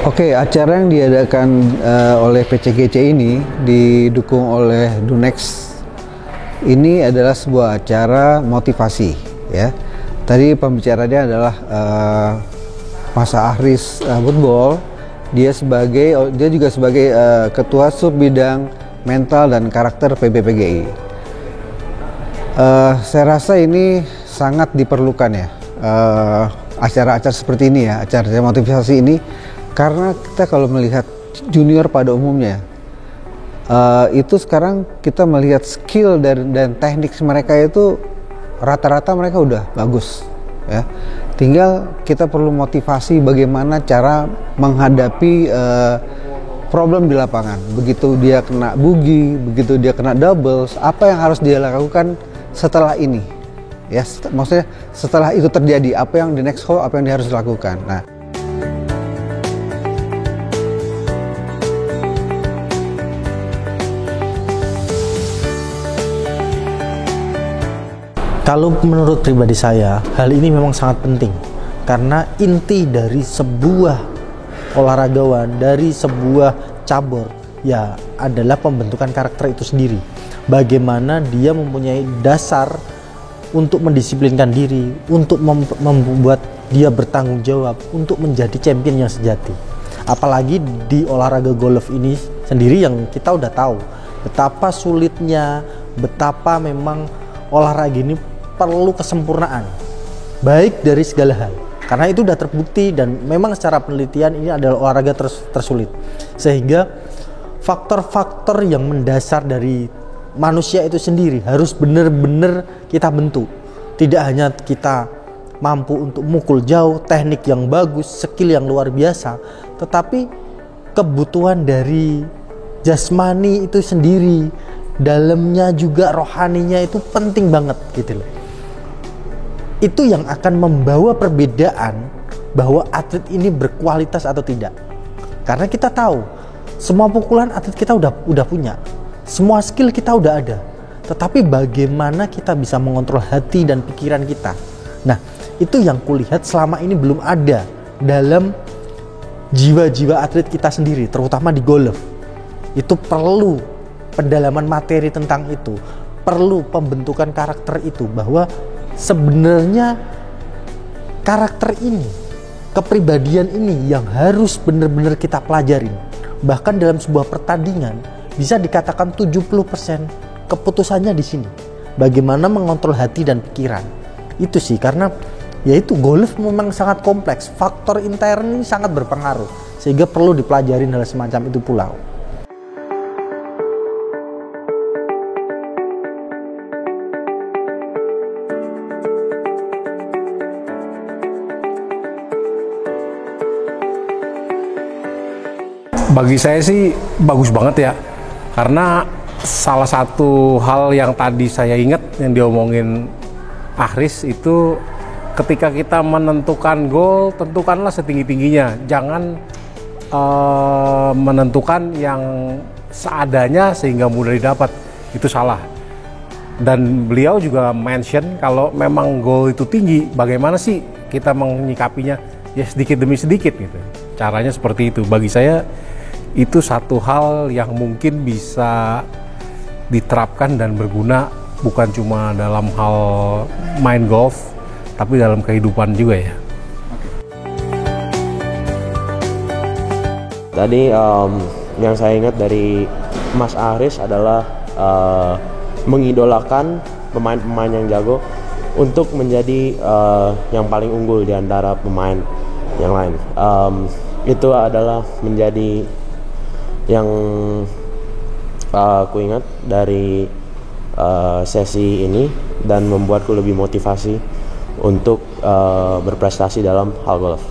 Oke, acara yang diadakan oleh PCGC ini didukung oleh Dunex. Ini adalah sebuah acara motivasi, ya. Tadi pembicaranya adalah Mas Ahris Football. Dia juga sebagai ketua sub bidang mental dan karakter PBPGI. Saya rasa ini sangat diperlukan ya, acara-acara seperti ini ya, acara motivasi ini. Karena kita kalau melihat junior pada umumnya, itu sekarang kita melihat skill dan teknik mereka itu rata-rata mereka udah bagus, ya. Tinggal kita perlu motivasi bagaimana cara menghadapi problem di lapangan. Begitu dia kena boogie, begitu dia kena doubles, apa yang harus dia lakukan setelah ini, ya. Maksudnya setelah itu terjadi, apa yang di next hole, apa yang dia harus lakukan. Nah, kalau menurut pribadi saya, hal ini memang sangat penting. Karena inti dari sebuah olahragawan, dari sebuah cabur, ya adalah pembentukan karakter itu sendiri. Bagaimana dia mempunyai dasar untuk mendisiplinkan diri, untuk membuat dia bertanggung jawab, untuk menjadi champion yang sejati. Apalagi di olahraga golf ini sendiri yang kita udah tahu betapa sulitnya, betapa memang olahraga ini perlu kesempurnaan baik dari segala hal, karena itu sudah terbukti dan memang secara penelitian ini adalah olahraga tersulit, sehingga faktor-faktor yang mendasar dari manusia itu sendiri harus benar-benar kita bentuk. Tidak hanya kita mampu untuk mukul jauh, teknik yang bagus, skill yang luar biasa, tetapi kebutuhan dari jasmani itu sendiri, dalamnya juga rohaninya itu penting banget gitu loh. Itu yang akan membawa perbedaan bahwa atlet ini berkualitas atau tidak. Karena kita tahu semua pukulan atlet kita udah punya, semua skill kita udah ada, tetapi bagaimana kita bisa mengontrol hati dan pikiran kita. Nah, itu yang kulihat selama ini belum ada dalam jiwa-jiwa atlet kita sendiri, terutama di golf. Itu perlu pendalaman materi tentang itu, perlu pembentukan karakter itu, bahwa sebenarnya karakter ini, kepribadian ini yang harus benar-benar kita pelajarin. Bahkan dalam sebuah pertandingan bisa dikatakan 70% keputusannya di sini. Bagaimana mengontrol hati dan pikiran. Itu sih, karena yaitu golf memang sangat kompleks. Faktor intern ini sangat berpengaruh, sehingga perlu dipelajarin hal semacam itu pula. Bagi saya sih bagus banget ya, karena salah satu hal yang tadi saya ingat yang diomongin Ahris itu, ketika kita menentukan gol, tentukanlah setinggi-tingginya, jangan menentukan yang seadanya sehingga mudah didapat, itu salah. Dan beliau juga mention kalau memang gol itu tinggi, bagaimana sih kita menyikapinya, ya sedikit demi sedikit gitu. Caranya seperti itu. Bagi saya itu satu hal yang mungkin bisa diterapkan dan berguna, bukan cuma dalam hal main golf, tapi dalam kehidupan juga ya. Tadi yang saya ingat dari Mas Ahris adalah mengidolakan pemain-pemain yang jago untuk menjadi yang paling unggul di antara pemain yang lain. Itu adalah menjadi yang aku ingat dari sesi ini, dan membuatku lebih motivasi untuk berprestasi dalam hal golf.